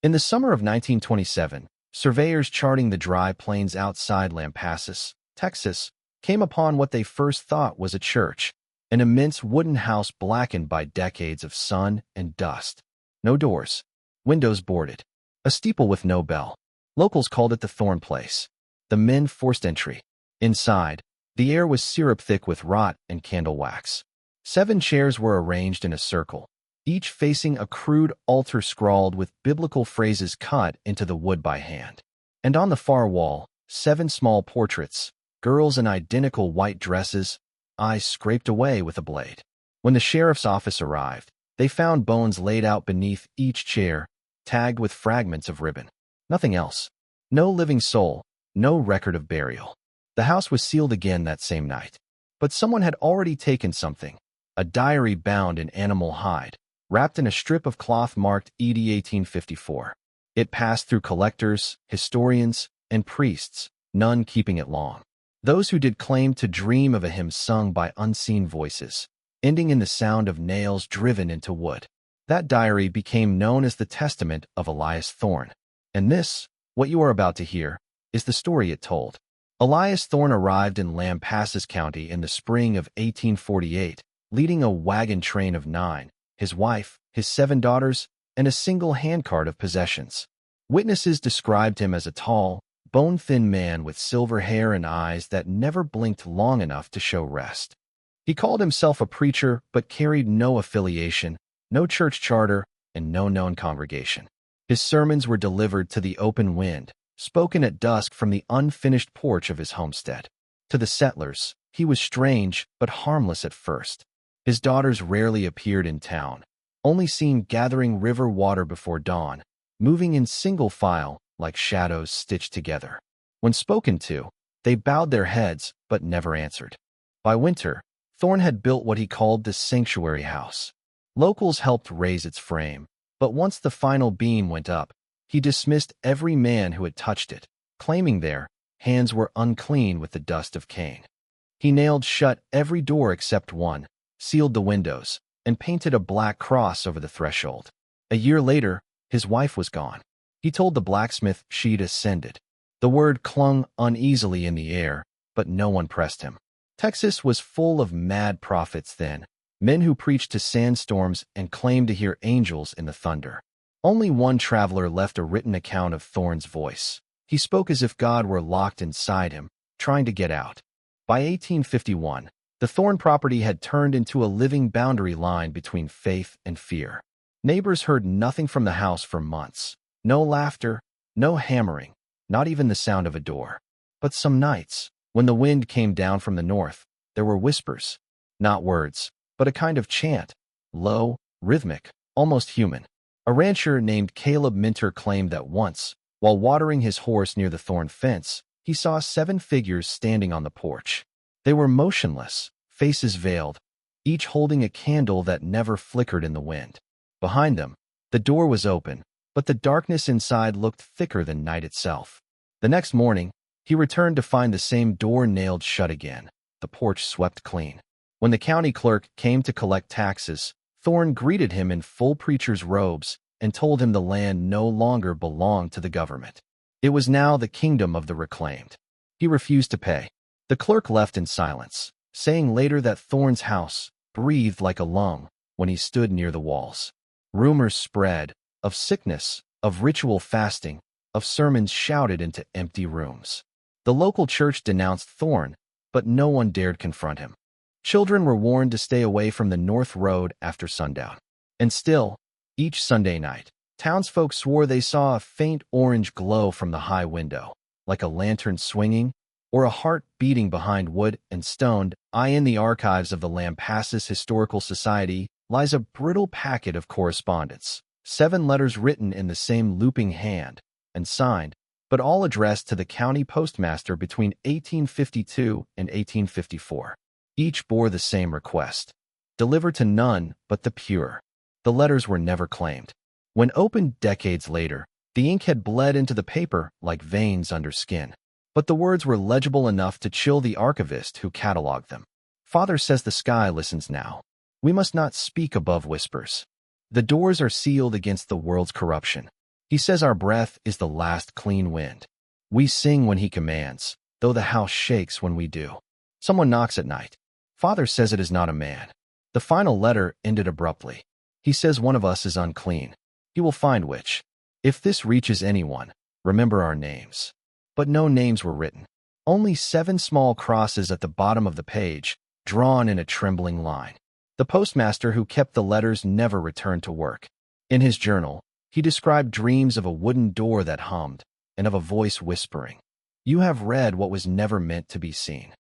In the summer of 1927, surveyors charting the dry plains outside Lampasas, Texas, came upon what they first thought was a church, an immense wooden house blackened by decades of sun and dust. No doors, windows boarded, a steeple with no bell. Locals called it the Thorne place. The men forced entry. Inside, the air was syrup-thick with rot and candle wax. 7 chairs were arranged in a circle, each facing a crude altar scrawled with biblical phrases cut into the wood by hand. And on the far wall, 7 small portraits, girls in identical white dresses, eyes scraped away with a blade. When the sheriff's office arrived, they found bones laid out beneath each chair, tagged with fragments of ribbon. Nothing else. No living soul, no record of burial. The house was sealed again that same night. But someone had already taken something, a diary bound in animal hide, wrapped in a strip of cloth marked ED 1854. It passed through collectors, historians, and priests, none keeping it long. Those who did claimed to dream of a hymn sung by unseen voices, ending in the sound of nails driven into wood. That diary became known as the Testament of Elias Thorne. And this, what you are about to hear, is the story it told. Elias Thorne arrived in Lampasas County in the spring of 1848, leading a wagon train of 9, his wife, his 7 daughters, and a single handcart of possessions. Witnesses described him as a tall, bone-thin man with silver hair and eyes that never blinked long enough to show rest. He called himself a preacher but carried no affiliation, no church charter, and no known congregation. His sermons were delivered to the open wind, spoken at dusk from the unfinished porch of his homestead. To the settlers, he was strange but harmless at first. His daughters rarely appeared in town, only seen gathering river water before dawn, moving in single file like shadows stitched together. When spoken to, they bowed their heads but never answered. By winter, Thorne had built what he called the sanctuary house. Locals helped raise its frame, but once the final beam went up, he dismissed every man who had touched it, claiming their hands were unclean with the dust of Cain. He nailed shut every door except one, sealed the windows, and painted a black cross over the threshold. A year later, his wife was gone. He told the blacksmith she'd ascended. The word clung uneasily in the air, but no one pressed him. Texas was full of mad prophets then, men who preached to sandstorms and claimed to hear angels in the thunder. Only one traveler left a written account of Thorne's voice. He spoke as if God were locked inside him, trying to get out. By 1851, the Thorne property had turned into a living boundary line between faith and fear. Neighbors heard nothing from the house for months. No laughter, no hammering, not even the sound of a door. But some nights, when the wind came down from the north, there were whispers. Not words, but a kind of chant, low, rhythmic, almost human. A rancher named Caleb Minter claimed that once, while watering his horse near the Thorne fence, he saw 7 figures standing on the porch. They were motionless, faces veiled, each holding a candle that never flickered in the wind. Behind them, the door was open, but the darkness inside looked thicker than night itself. The next morning, he returned to find the same door nailed shut again, the porch swept clean. When the county clerk came to collect taxes, Thorne greeted him in full preacher's robes and told him the land no longer belonged to the government. It was now the kingdom of the reclaimed. He refused to pay. The clerk left in silence, saying later that Thorne's house breathed like a lung when he stood near the walls. Rumors spread, of sickness, of ritual fasting, of sermons shouted into empty rooms. The local church denounced Thorne, but no one dared confront him. Children were warned to stay away from the North Road after sundown. And still, each Sunday night, townsfolk swore they saw a faint orange glow from the high window, like a lantern swinging, or a heart beating behind wood and stone. In the archives of the Lampasas Historical Society lies a brittle packet of correspondence. 7 letters written in the same looping hand, and signed, but all addressed to the county postmaster between 1852 and 1854. Each bore the same request: deliver to none but the pure. The letters were never claimed. When opened decades later, the ink had bled into the paper like veins under skin. But the words were legible enough to chill the archivist who cataloged them. Father says the sky listens now. We must not speak above whispers. The doors are sealed against the world's corruption. He says our breath is the last clean wind. We sing when he commands, though the house shakes when we do. Someone knocks at night. Father says it is not a man. The final letter ended abruptly. He says one of us is unclean. He will find which. If this reaches anyone, remember our names. But no names were written. Only 7 small crosses at the bottom of the page, drawn in a trembling line. The postmaster who kept the letters never returned to work. In his journal, he described dreams of a wooden door that hummed, and of a voice whispering, "You have read what was never meant to be seen."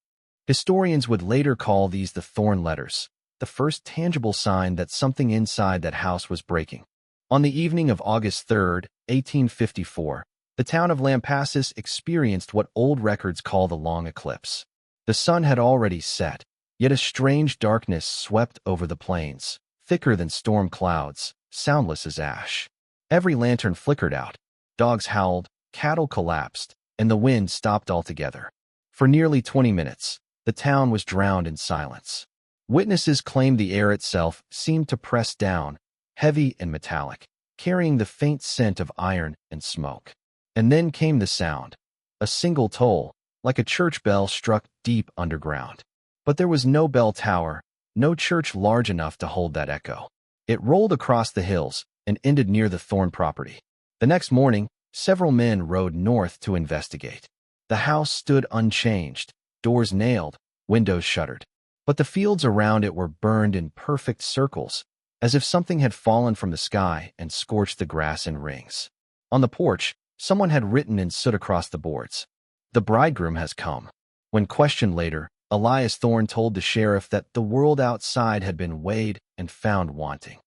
Historians would later call these the Thorne letters, the first tangible sign that something inside that house was breaking. On the evening of August 3, 1854, the town of Lampasas experienced what old records call the long eclipse. The sun had already set, yet a strange darkness swept over the plains, thicker than storm clouds, soundless as ash. Every lantern flickered out, dogs howled, cattle collapsed, and the wind stopped altogether. For nearly 20 minutes, the town was drowned in silence. Witnesses claimed the air itself seemed to press down, heavy and metallic, carrying the faint scent of iron and smoke. And then came the sound, a single toll, like a church bell struck deep underground. But there was no bell tower, no church large enough to hold that echo. It rolled across the hills and ended near the Thorne property. The next morning, several men rode north to investigate. The house stood unchanged, doors nailed, windows shuttered. But the fields around it were burned in perfect circles, as if something had fallen from the sky and scorched the grass in rings. On the porch, someone had written in soot across the boards, "The bridegroom has come." When questioned later, Elias Thorne told the sheriff that the world outside had been weighed and found wanting.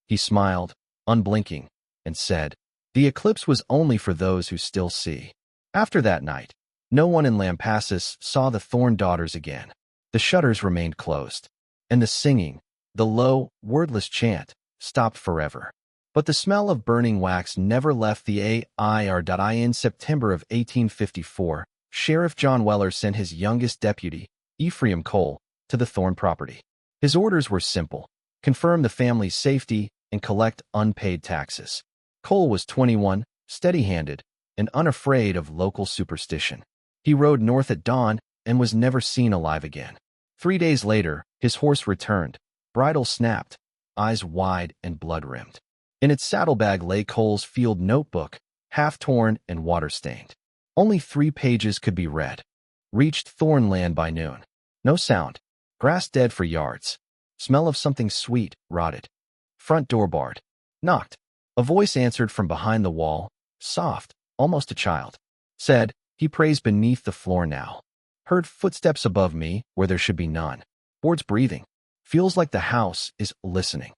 He smiled, unblinking, and said, "The eclipse was only for those who still see." After that night, no one in Lampasas saw the Thorne daughters again. The shutters remained closed, and the singing, the low, wordless chant, stopped forever. But the smell of burning wax never left the AIR. In September of 1854, Sheriff John Weller sent his youngest deputy, Ephraim Cole, to the Thorne property. His orders were simple: confirm the family's safety and collect unpaid taxes. Cole was 21, steady-handed, and unafraid of local superstition. He rode north at dawn and was never seen alive again. 3 days later, his horse returned, bridle snapped, eyes wide and blood-rimmed. In its saddlebag lay Cole's field notebook, half-torn and water-stained. Only 3 pages could be read. Reached Thorne land by noon. No sound. Grass dead for yards. Smell of something sweet, rotted. Front door barred. Knocked. A voice answered from behind the wall, soft, almost a child. Said, "He prays beneath the floor now." Heard footsteps above me where there should be none. Boards breathing. Feels like the house is listening.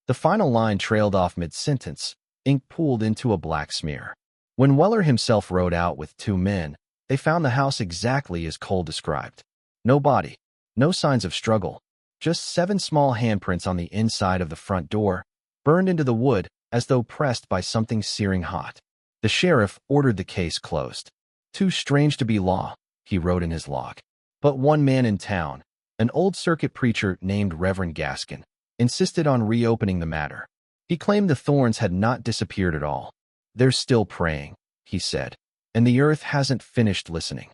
The final line trailed off mid-sentence, ink pooled into a black smear. When Weller himself rode out with 2 men, they found the house exactly as Cole described. No body, no signs of struggle, just 7 small handprints on the inside of the front door, burned into the wood as though pressed by something searing hot. The sheriff ordered the case closed. "Too strange to be law," he wrote in his log. But one man in town, an old circuit preacher named Reverend Gaskin, insisted on reopening the matter. He claimed the Thornes had not disappeared at all. "They're still praying," he said, "and the earth hasn't finished listening."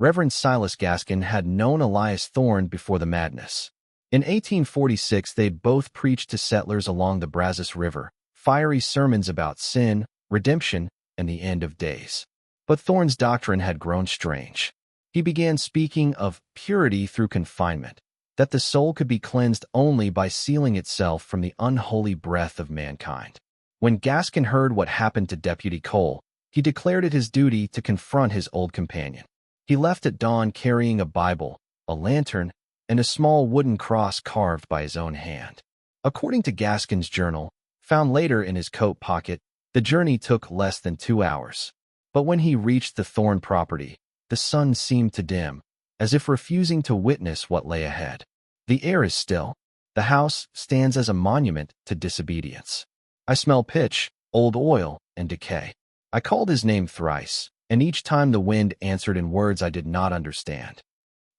Reverend Silas Gaskin had known Elias Thorne before the madness. In 1846, they'd both preached to settlers along the Brazos River, fiery sermons about sin, redemption, and the end of days. But Thorne's doctrine had grown strange. He began speaking of purity through confinement, that the soul could be cleansed only by sealing itself from the unholy breath of mankind. When Gaskin heard what happened to Deputy Cole, he declared it his duty to confront his old companion. He left at dawn carrying a Bible, a lantern, and a small wooden cross carved by his own hand. According to Gaskin's journal, found later in his coat pocket, the journey took less than 2 hours. But when he reached the Thorne property, the sun seemed to dim, as if refusing to witness what lay ahead. The air is still. The house stands as a monument to disobedience. I smell pitch, old oil, and decay. I called his name thrice, and each time the wind answered in words I did not understand.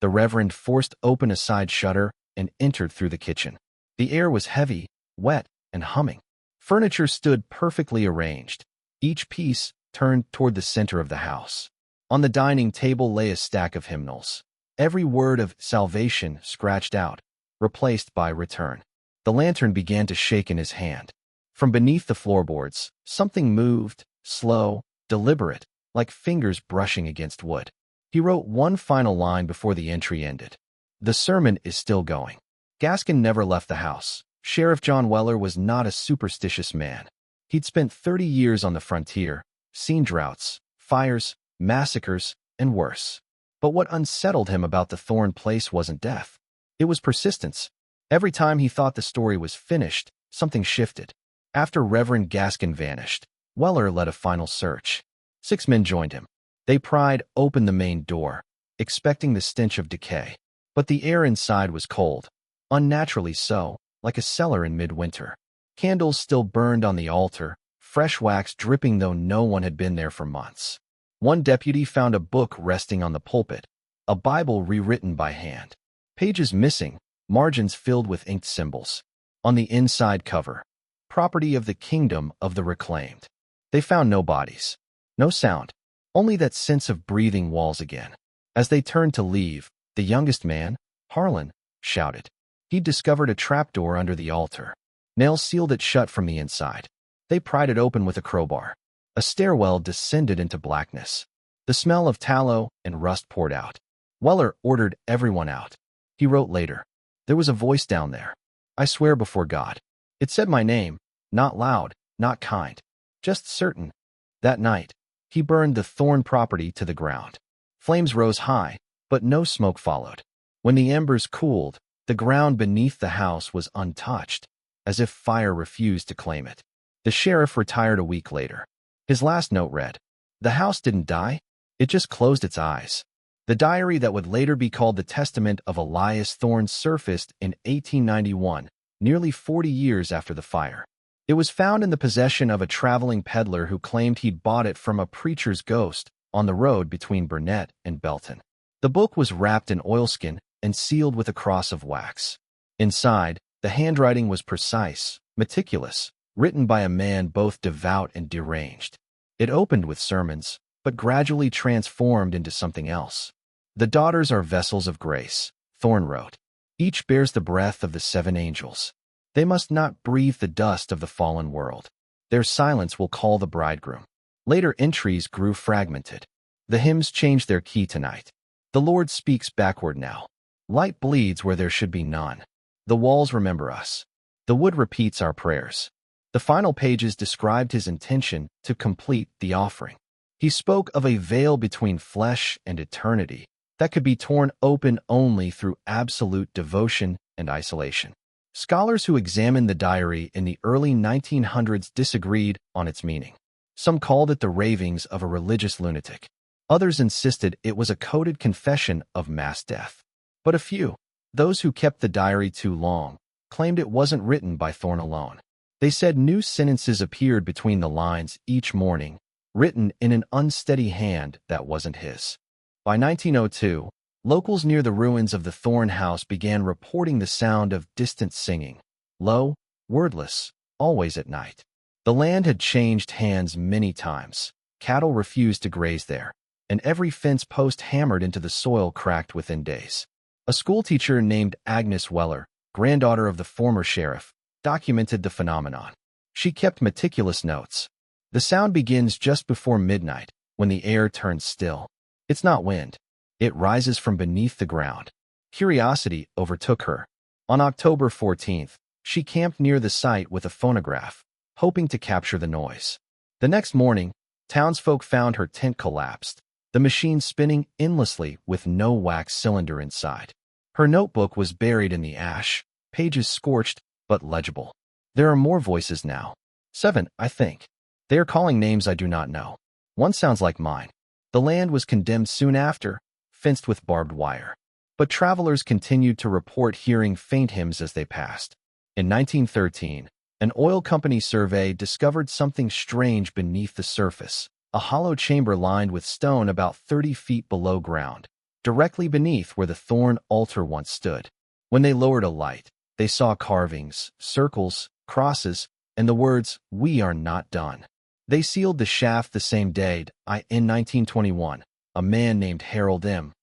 The Reverend forced open a side shutter and entered through the kitchen. The air was heavy, wet, and humming. Furniture stood perfectly arranged. each piece turned toward the center of the house. On the dining table lay a stack of hymnals, every word of salvation scratched out, replaced by return. The lantern began to shake in his hand. From beneath the floorboards, something moved, slow, deliberate, like fingers brushing against wood. He wrote one final line before the entry ended. The sermon is still going. Gaskin never left the house. Sheriff John Weller was not a superstitious man. He'd spent 30 years on the frontier, seen droughts, fires, massacres, and worse. But what unsettled him about the Thorne place wasn't death. It was persistence. Every time he thought the story was finished, something shifted. After Reverend Gaskin vanished, Weller led a final search. 6 men joined him. They pried open the main door, expecting the stench of decay. But the air inside was cold, unnaturally so, like a cellar in midwinter. Candles still burned on the altar, fresh wax dripping though no one had been there for months. One deputy found a book resting on the pulpit, a Bible rewritten by hand. Pages missing, margins filled with inked symbols. On the inside cover, property of the kingdom of the reclaimed. They found no bodies, no sound, only that sense of breathing walls again. As they turned to leave, the youngest man, Harlan, shouted. He'd discovered a trapdoor under the altar. Nails sealed it shut from the inside. They pried it open with a crowbar. A stairwell descended into blackness. The smell of tallow and rust poured out. Weller ordered everyone out. He wrote later, "There was a voice down there. I swear before God. It said my name, not loud, not kind, just certain." That night, he burned the Thorne property to the ground. Flames rose high, but no smoke followed. When the embers cooled, the ground beneath the house was untouched, as if fire refused to claim it. The sheriff retired a week later. His last note read, "The house didn't die, it just closed its eyes." The diary that would later be called the Testament of Elias Thorne surfaced in 1891, nearly 40 years after the fire. It was found in the possession of a traveling peddler who claimed he'd bought it from a preacher's ghost on the road between Burnett and Belton. The book was wrapped in oilskin and sealed with a cross of wax. Inside, the handwriting was precise, meticulous, written by a man both devout and deranged. It opened with sermons, but gradually transformed into something else. "The daughters are vessels of grace," Thorne wrote. "Each bears the breath of the 7 angels. They must not breathe the dust of the fallen world. Their silence will call the bridegroom." Later entries grew fragmented. The hymns changed their key tonight. The Lord speaks backward now. Light bleeds where there should be none. The walls remember us. The wood repeats our prayers. The final pages described his intention to complete the offering. He spoke of a veil between flesh and eternity that could be torn open only through absolute devotion and isolation. Scholars who examined the diary in the early 1900s disagreed on its meaning. Some called it the ravings of a religious lunatic. Others insisted it was a coded confession of mass death. But a few, those who kept the diary too long, claimed it wasn't written by Thorne alone. They said new sentences appeared between the lines each morning, written in an unsteady hand that wasn't his. By 1902, locals near the ruins of the Thorne house began reporting the sound of distant singing, low, wordless, always at night. The land had changed hands many times. Cattle refused to graze there, and every fence post hammered into the soil cracked within days. A schoolteacher named Agnes Weller, granddaughter of the former sheriff, documented the phenomenon. She kept meticulous notes. "The sound begins just before midnight, when the air turns still. It's not wind. It rises from beneath the ground." Curiosity overtook her. On October 14th, she camped near the site with a phonograph, hoping to capture the noise. The next morning, townsfolk found her tent collapsed, the machine spinning endlessly with no wax cylinder inside. Her notebook was buried in the ash, pages scorched but legible. "There are more voices now. 7, I think. They are calling names I do not know. One sounds like mine." The land was condemned soon after, fenced with barbed wire. But travelers continued to report hearing faint hymns as they passed. In 1913, an oil company survey discovered something strange beneath the surface, a hollow chamber lined with stone about 30 feet below ground, directly beneath where the Thorne altar once stood. When they lowered a light, they saw carvings, circles, crosses, and the words, "We are not done." They sealed the shaft the same day. In 1921, a man named Harold M.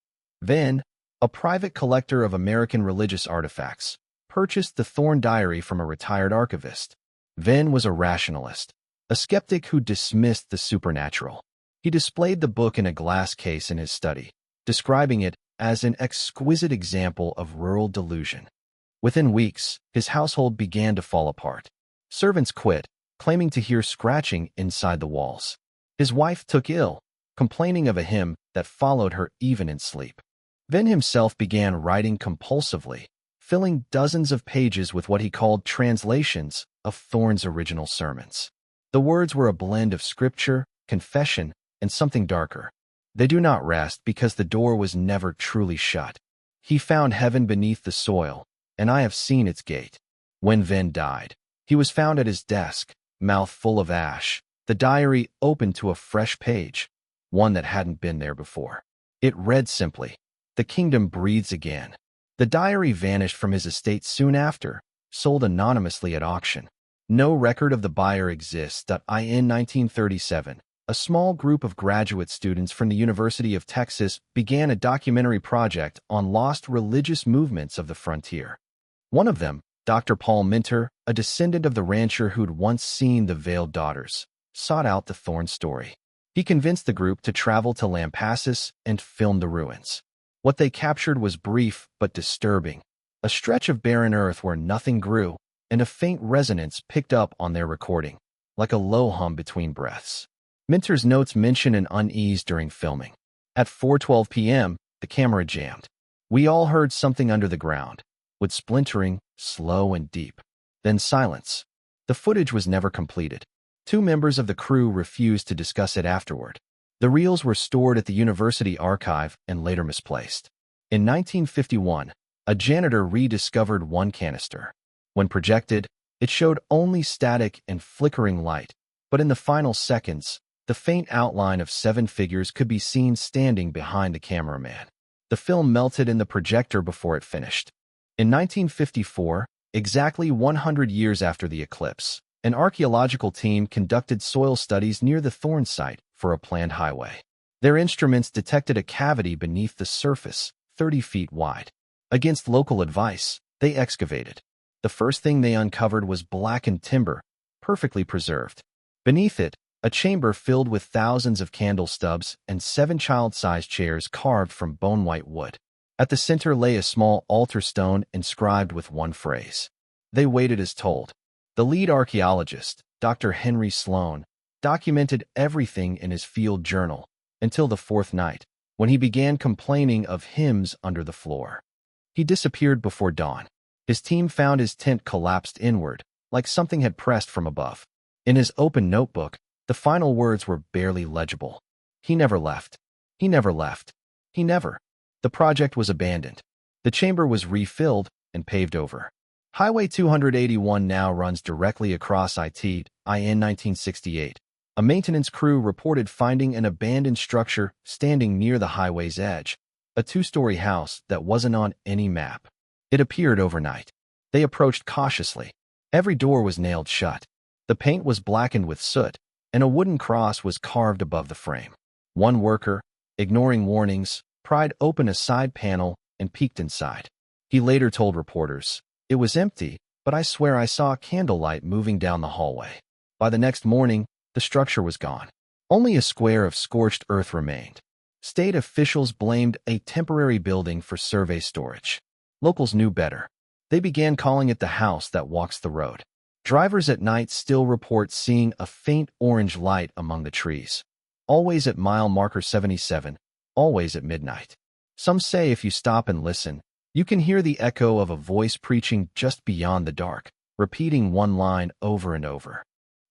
Venn, a private collector of American religious artifacts, purchased the Thorne diary from a retired archivist. Venn was a rationalist, a skeptic who dismissed the supernatural. He displayed the book in a glass case in his study, describing it as an exquisite example of rural delusion. Within weeks, his household began to fall apart. Servants quit, claiming to hear scratching inside the walls. His wife took ill, complaining of a hymn that followed her even in sleep. Venn himself began writing compulsively, filling dozens of pages with what he called translations of Thorne's original sermons. The words were a blend of scripture, confession, and something darker. They do not rest because the door was never truly shut. He found heaven beneath the soil, and I have seen its gate. When Venn died, he was found at his desk, mouth full of ash, the diary open to a fresh page, one that hadn't been there before. It read simply, "The kingdom breathes again." The diary vanished from his estate soon after, sold anonymously at auction. No record of the buyer exists. In 1937, a small group of graduate students from the University of Texas began a documentary project on lost religious movements of the frontier. One of them, Dr. Paul Minter, a descendant of the rancher who'd once seen the Veiled Daughters, sought out the Thorne story. He convinced the group to travel to Lampasas and film the ruins. What they captured was brief but disturbing, a stretch of barren earth where nothing grew, and a faint resonance picked up on their recording, like a low hum between breaths. Minter's notes mention an unease during filming. At 4:12 p.m., the camera jammed. We all heard something under the ground, with splintering, slow and deep. Then silence. The footage was never completed. Two members of the crew refused to discuss it afterward. The reels were stored at the university archive and later misplaced. In 1951, a janitor rediscovered one canister. When projected, it showed only static and flickering light, but in the final seconds, the faint outline of 7 figures could be seen standing behind the cameraman. The film melted in the projector before it finished. In 1954, exactly 100 years after the eclipse, an archaeological team conducted soil studies near the Thorne site for a planned highway. Their instruments detected a cavity beneath the surface, 30 feet wide. Against local advice, they excavated. The first thing they uncovered was blackened timber, perfectly preserved. Beneath it, a chamber filled with thousands of candle stubs and 7 child-sized chairs carved from bone-white wood. At the center lay a small altar stone inscribed with one phrase. They waited as told. The lead archaeologist, Dr. Henry Sloan, documented everything in his field journal until the 4th night, when he began complaining of hymns under the floor. He disappeared before dawn. His team found his tent collapsed inward, like something had pressed from above. In his open notebook, the final words were barely legible. He never left. He never left. He never. The project was abandoned. The chamber was refilled and paved over. Highway 281 now runs directly across in 1968. A maintenance crew reported finding an abandoned structure standing near the highway's edge, a 2-story house that wasn't on any map. It appeared overnight. They approached cautiously. Every door was nailed shut. The paint was blackened with soot, and a wooden cross was carved above the frame. One worker, ignoring warnings, pried open a side panel and peeked inside. He later told reporters, "It was empty, but I swear I saw candlelight moving down the hallway." By the next morning, the structure was gone. Only a square of scorched earth remained. State officials blamed a temporary building for survey storage. Locals knew better. They began calling it the house that walks the road. Drivers at night still report seeing a faint orange light among the trees. Always at mile marker 77, always at midnight. Some say if you stop and listen, you can hear the echo of a voice preaching just beyond the dark, repeating one line over and over.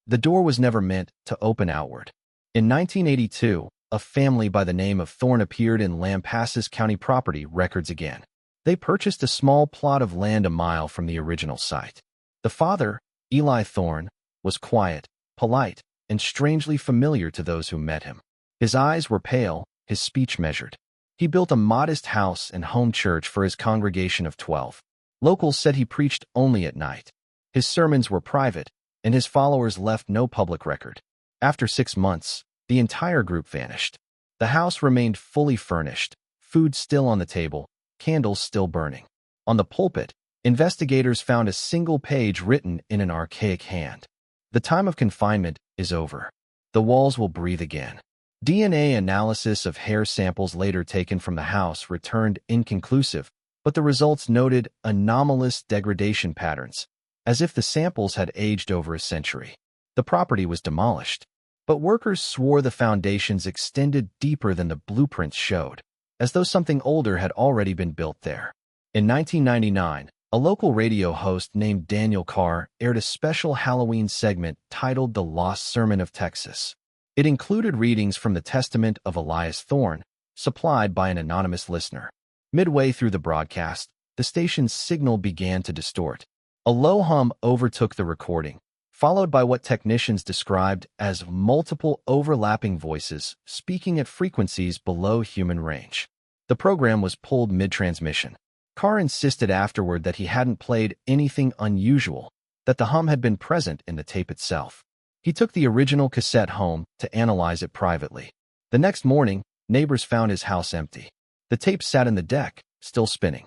The door was never meant to open outward. In 1982, a family by the name of Thorne appeared in Lampasas County property records again. They purchased a small plot of land a mile from the original site. The father, Elias Thorne, was quiet, polite, and strangely familiar to those who met him. His eyes were pale, his speech measured. He built a modest house and home church for his congregation of 12. Locals said he preached only at night. His sermons were private, and his followers left no public record. After 6 months, the entire group vanished. The house remained fully furnished, food still on the table, candles still burning. On the pulpit, investigators found a single page written in an archaic hand. The time of confinement is over. The walls will breathe again. DNA analysis of hair samples later taken from the house returned inconclusive, but the results noted anomalous degradation patterns, as if the samples had aged over a century. The property was demolished, but workers swore the foundations extended deeper than the blueprints showed, as though something older had already been built there. In 1999, a local radio host named Daniel Carr aired a special Halloween segment titled The Lost Sermon of Texas. It included readings from the Testament of Elias Thorne, supplied by an anonymous listener. Midway through the broadcast, the station's signal began to distort. A low hum overtook the recording, followed by what technicians described as multiple overlapping voices speaking at frequencies below human range. The program was pulled mid-transmission. Carr insisted afterward that he hadn't played anything unusual, that the hum had been present in the tape itself. He took the original cassette home to analyze it privately. The next morning, neighbors found his house empty. The tape sat in the deck, still spinning.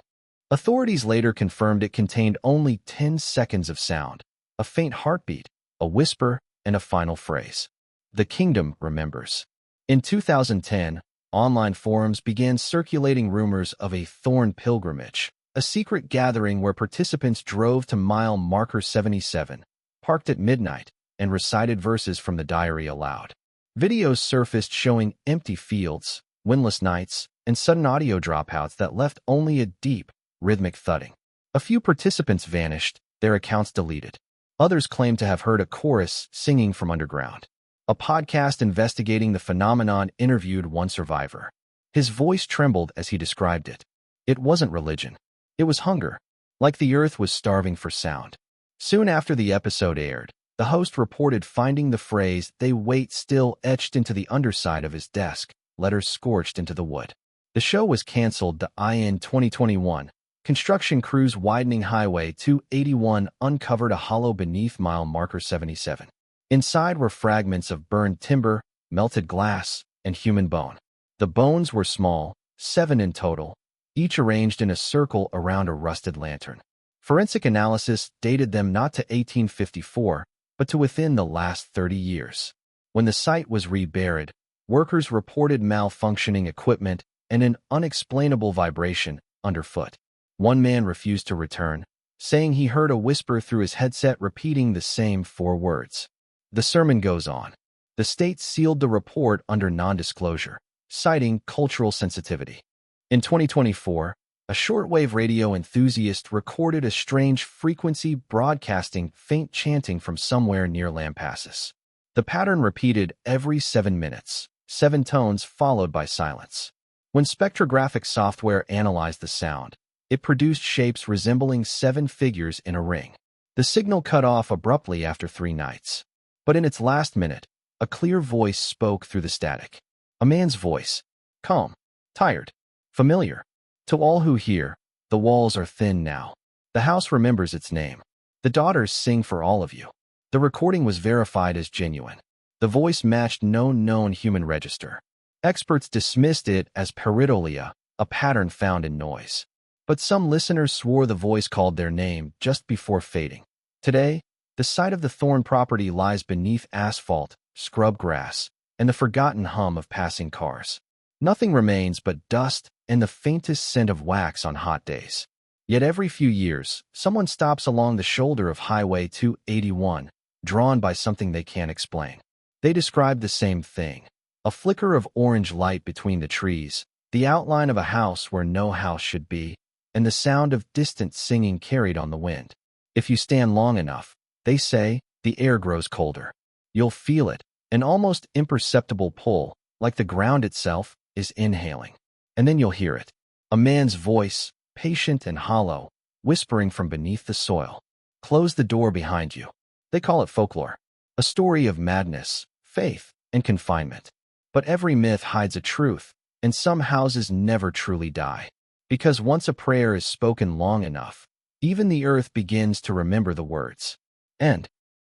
Authorities later confirmed it contained only 10 seconds of sound, a faint heartbeat, a whisper, and a final phrase. The kingdom remembers. In 2010, online forums began circulating rumors of a Thorne pilgrimage, a secret gathering where participants drove to mile marker 77, parked at midnight, and recited verses from the diary aloud. Videos surfaced showing empty fields, windless nights, and sudden audio dropouts that left only a deep, rhythmic thudding. A few participants vanished, their accounts deleted. Others claimed to have heard a chorus singing from underground. A podcast investigating the phenomenon interviewed one survivor. His voice trembled as he described it. It wasn't religion. It was hunger, like the earth was starving for sound. Soon after the episode aired, the host reported finding the phrase "they wait" still etched into the underside of his desk, letters scorched into the wood. The show was canceled. In 2021, construction crews widening Highway 281 uncovered a hollow beneath mile marker 77. Inside were fragments of burned timber, melted glass, and human bone. The bones were small, 7 in total, each arranged in a circle around a rusted lantern. Forensic analysis dated them not to 1854, but to within the last 30 years. When the site was reburied, workers reported malfunctioning equipment and an unexplainable vibration underfoot. One man refused to return, saying he heard a whisper through his headset repeating the same 4 words. The sermon goes on. The state sealed the report under non-disclosure, citing cultural sensitivity. In 2024, a shortwave radio enthusiast recorded a strange frequency broadcasting faint chanting from somewhere near Lampasas. The pattern repeated every 7 minutes, 7 tones followed by silence. When spectrographic software analyzed the sound, it produced shapes resembling 7 figures in a ring. The signal cut off abruptly after 3 nights. But in its last minute, a clear voice spoke through the static. A man's voice, calm, tired, familiar. To all who hear, the walls are thin now. The house remembers its name. The daughters sing for all of you. The recording was verified as genuine. The voice matched no known human register. Experts dismissed it as pareidolia, a pattern found in noise. But some listeners swore the voice called their name just before fading. Today, the site of the Thorne property lies beneath asphalt, scrub grass, and the forgotten hum of passing cars. Nothing remains but dust and the faintest scent of wax on hot days. Yet every few years, someone stops along the shoulder of Highway 281, drawn by something they can't explain. They describe the same thing. A flicker of orange light between the trees, the outline of a house where no house should be, and the sound of distant singing carried on the wind. If you stand long enough, they say, the air grows colder. You'll feel it, an almost imperceptible pull, like the ground itself is inhaling. And then you'll hear it. A man's voice, patient and hollow, whispering from beneath the soil. Close the door behind you. They call it folklore. A story of madness, faith, and confinement. But every myth hides a truth, and some houses never truly die. Because once a prayer is spoken long enough, even the earth begins to remember the words. End.